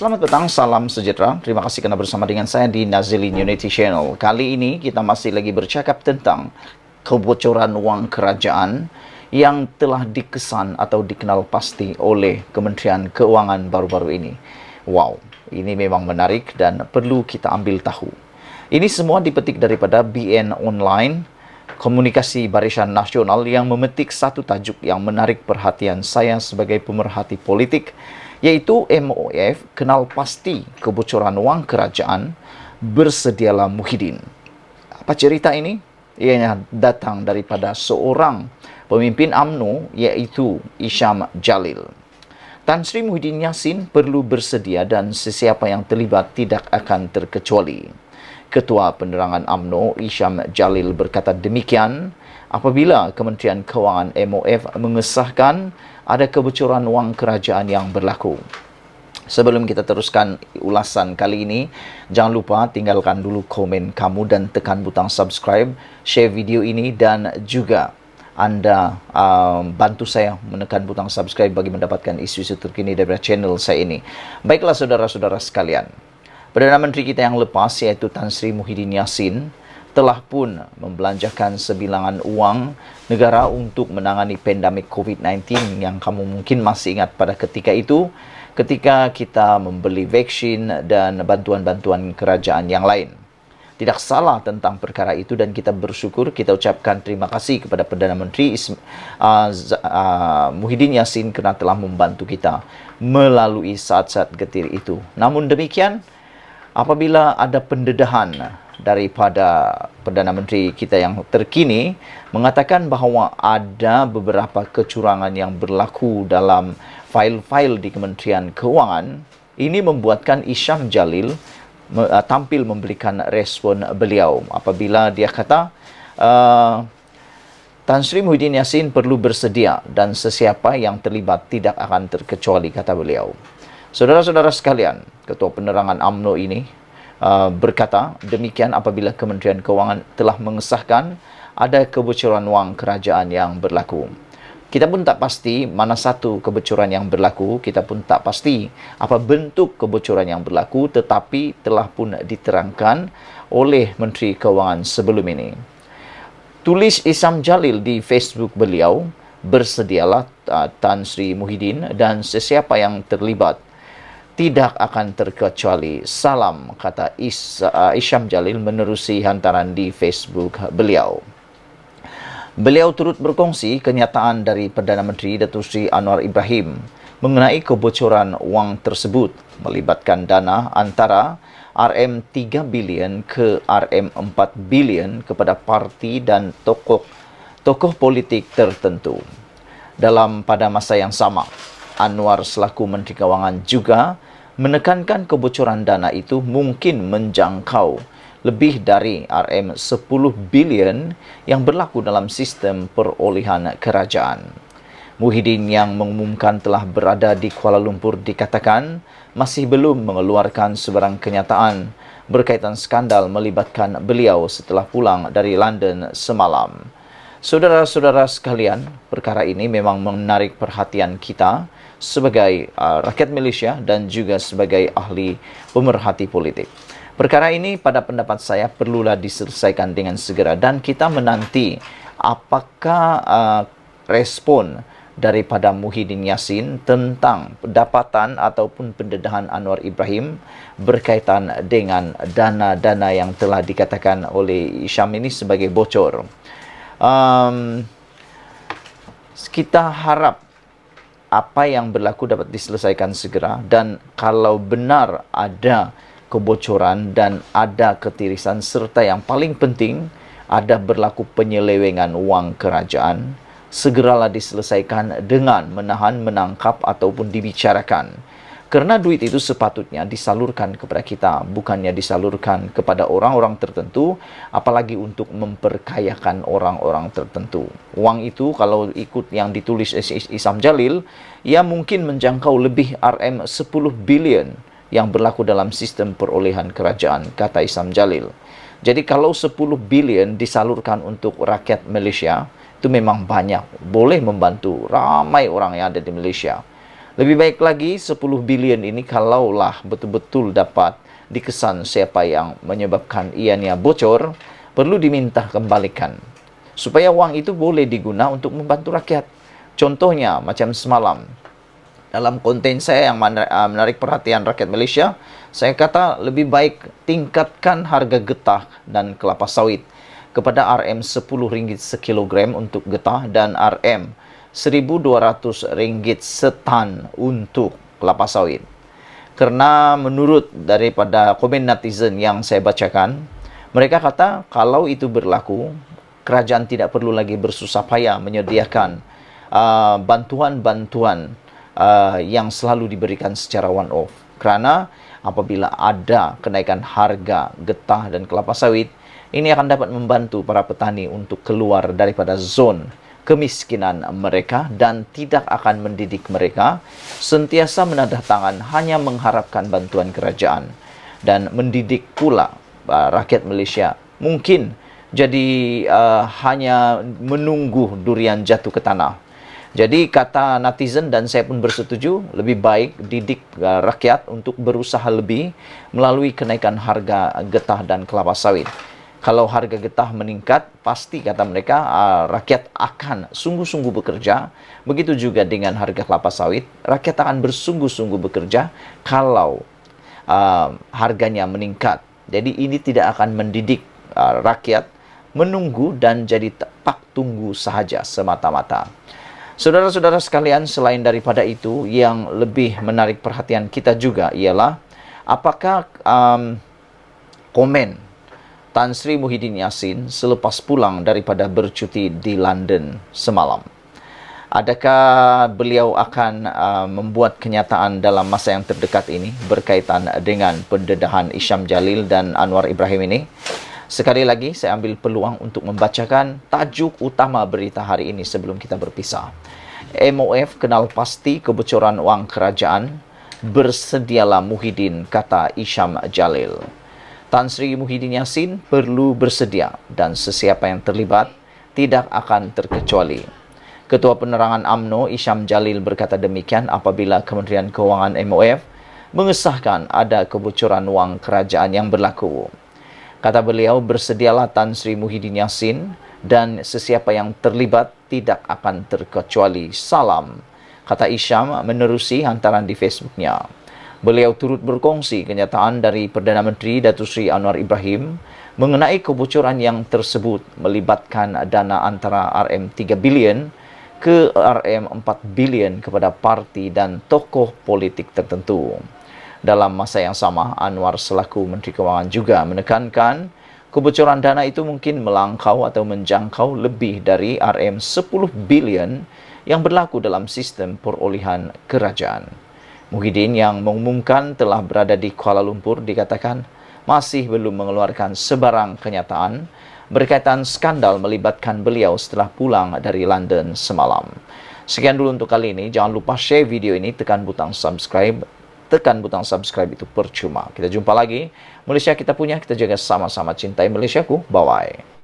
Selamat petang, salam sejahtera. Terima kasih kerana bersama dengan saya di Nazilin Unity Channel. Kali ini kita masih lagi bercakap tentang kebocoran wang kerajaan yang telah dikesan atau dikenal pasti oleh Kementerian Keuangan baru-baru ini. Wow, ini memang menarik dan perlu kita ambil tahu. Ini semua dipetik daripada BN Online, Komunikasi Barisan Nasional, yang memetik satu tajuk yang menarik perhatian saya sebagai pemerhati politik, yaitu MOF kenal pasti kebocoran wang kerajaan, bersedialah Muhyiddin. Apa cerita ini? Ianya datang daripada seorang pemimpin UMNO, yaitu Isham Jalil. Tan Sri Muhyiddin Yassin perlu bersedia dan sesiapa yang terlibat tidak akan terkecuali. Ketua Penerangan UMNO Isham Jalil berkata demikian apabila Kementerian Keuangan MOF mengesahkan ada kebocoran wang kerajaan yang berlaku. Sebelum kita teruskan ulasan kali ini, jangan lupa tinggalkan dulu komen kamu dan tekan butang subscribe, share video ini, dan juga anda bantu saya menekan butang subscribe bagi mendapatkan isu-isu terkini dari channel saya ini. Baiklah saudara-saudara sekalian, Perdana Menteri kita yang lepas, yaitu Tan Sri Muhyiddin Yassin, telah pun membelanjakan sebilangan uang negara untuk menangani pandemik COVID-19 yang kamu mungkin masih ingat pada ketika itu, ketika kita membeli vaksin dan bantuan-bantuan kerajaan yang lain. Tidak salah tentang perkara itu dan kita bersyukur, kita ucapkan terima kasih kepada Perdana Menteri Muhyiddin Yassin kerana telah membantu kita melalui saat-saat getir itu. Namun demikian, apabila ada pendedahan daripada Perdana Menteri kita yang terkini mengatakan bahawa ada beberapa kecurangan yang berlaku dalam fail-fail di Kementerian Keuangan, ini membuatkan Isham Jalil tampil memberikan respon beliau apabila dia kata Tan Sri Muhyiddin Yassin perlu bersedia dan sesiapa yang terlibat tidak akan terkecuali, kata beliau. Saudara-saudara sekalian, Ketua Penerangan UMNO ini berkata demikian apabila Kementerian Keuangan telah mengesahkan ada kebocoran wang kerajaan yang berlaku. Kita pun tak pasti mana satu kebocoran yang berlaku, kita pun tak pasti apa bentuk kebocoran yang berlaku, tetapi telah pun diterangkan oleh Menteri Keuangan sebelum ini. Tulis Isham Jalil di Facebook beliau, bersedialah Tan Sri Muhyiddin dan sesiapa yang terlibat tidak akan terkecuali. Salam, kata Isham Jalil menerusi hantaran di Facebook beliau. Beliau turut berkongsi kenyataan dari Perdana Menteri Datuk Seri Anwar Ibrahim mengenai kebocoran wang tersebut melibatkan dana antara RM3 bilion ke RM4 bilion kepada parti dan tokoh politik tertentu. Pada masa yang sama, Anwar selaku Menteri Keuangan juga menekankan kebocoran dana itu mungkin menjangkau lebih dari RM10 bilion yang berlaku dalam sistem perolehan kerajaan. Muhyiddin yang mengumumkan telah berada di Kuala Lumpur dikatakan masih belum mengeluarkan sebarang kenyataan berkaitan skandal melibatkan beliau setelah pulang dari London semalam. Saudara-saudara sekalian, perkara ini memang menarik perhatian kita sebagai rakyat Malaysia dan juga sebagai ahli pemerhati politik. Perkara ini pada pendapat saya perlulah diselesaikan dengan segera dan kita menanti apakah respon daripada Muhyiddin Yassin tentang pendapatan ataupun pendedahan Anwar Ibrahim berkaitan dengan dana-dana yang telah dikatakan oleh Isham ini sebagai bocor. Kita harap apa yang berlaku dapat diselesaikan segera dan kalau benar ada kebocoran dan ada ketirisan serta yang paling penting ada berlaku penyelewengan wang kerajaan, segeralah diselesaikan dengan menahan, menangkap ataupun dibicarakan. Kerana duit itu sepatutnya disalurkan kepada kita, bukannya disalurkan kepada orang-orang tertentu, apalagi untuk memperkayakan orang-orang tertentu. Wang itu kalau ikut yang ditulis Isham Jalil, ia mungkin menjangkau lebih RM10 bilion yang berlaku dalam sistem perolehan kerajaan, kata Isham Jalil. Jadi kalau 10 bilion disalurkan untuk rakyat Malaysia, itu memang banyak, boleh membantu ramai orang yang ada di Malaysia. Lebih baik lagi 10 bilion ini kalaulah betul-betul dapat dikesan siapa yang menyebabkan ianya bocor, perlu diminta kembalikan. Supaya uang itu boleh diguna untuk membantu rakyat. Contohnya macam semalam, dalam konten saya yang menarik perhatian rakyat Malaysia, saya kata lebih baik tingkatkan harga getah dan kelapa sawit kepada RM10 sekilogram untuk getah dan RM1.200 setan untuk kelapa sawit. Karena menurut daripada komen netizen yang saya bacakan, mereka kata kalau itu berlaku, kerajaan tidak perlu lagi bersusah payah menyediakan bantuan-bantuan yang selalu diberikan secara one-off. Kerana apabila ada kenaikan harga getah dan kelapa sawit, ini akan dapat membantu para petani untuk keluar daripada zon kemiskinan mereka dan tidak akan mendidik mereka sentiasa menadah tangan hanya mengharapkan bantuan kerajaan, dan mendidik pula rakyat Malaysia mungkin jadi hanya menunggu durian jatuh ke tanah. Jadi kata netizen dan saya pun bersetuju, lebih baik didik rakyat untuk berusaha lebih melalui kenaikan harga getah dan kelapa sawit. Kalau harga getah meningkat, pasti kata mereka rakyat akan sungguh-sungguh bekerja. Begitu juga dengan harga kelapa sawit, rakyat akan bersungguh-sungguh bekerja kalau harganya meningkat. Jadi ini tidak akan mendidik rakyat menunggu dan jadi tepak tunggu sahaja semata-mata. Saudara-saudara sekalian, selain daripada itu, yang lebih menarik perhatian kita juga ialah apakah komen Tan Sri Muhyiddin Yassin selepas pulang daripada bercuti di London semalam. Adakah beliau akan membuat kenyataan dalam masa yang terdekat ini berkaitan dengan pendedahan Isham Jalil dan Anwar Ibrahim ini? Sekali lagi, saya ambil peluang untuk membacakan tajuk utama berita hari ini sebelum kita berpisah. MOF kenal pasti kebocoran wang kerajaan, bersedialah Muhyiddin, kata Isham Jalil. Tan Sri Muhyiddin Yassin perlu bersedia dan sesiapa yang terlibat tidak akan terkecuali. Ketua Penerangan UMNO Isham Jalil berkata demikian apabila Kementerian Kewangan MOF mengesahkan ada kebocoran wang kerajaan yang berlaku. Kata beliau, bersedialah Tan Sri Muhyiddin Yassin dan sesiapa yang terlibat tidak akan terkecuali. Salam, kata Isham menerusi hantaran di Facebooknya. Beliau turut berkongsi kenyataan dari Perdana Menteri Datuk Seri Anwar Ibrahim mengenai kebocoran yang tersebut melibatkan dana antara RM3 bilion ke RM4 bilion kepada parti dan tokoh politik tertentu. Dalam masa yang sama, Anwar selaku Menteri Kewangan juga menekankan kebocoran dana itu mungkin melangkau atau menjangkau lebih dari RM10 bilion yang berlaku dalam sistem perolehan kerajaan. Muhyiddin yang mengumumkan telah berada di Kuala Lumpur dikatakan masih belum mengeluarkan sebarang kenyataan berkaitan skandal melibatkan beliau setelah pulang dari London semalam. Sekian dulu untuk kali ini. Jangan lupa share video ini, tekan butang subscribe. Tekan butang subscribe itu percuma. Kita jumpa lagi. Malaysia kita punya, kita jaga sama-sama cintai Malaysiaku. Bye-bye.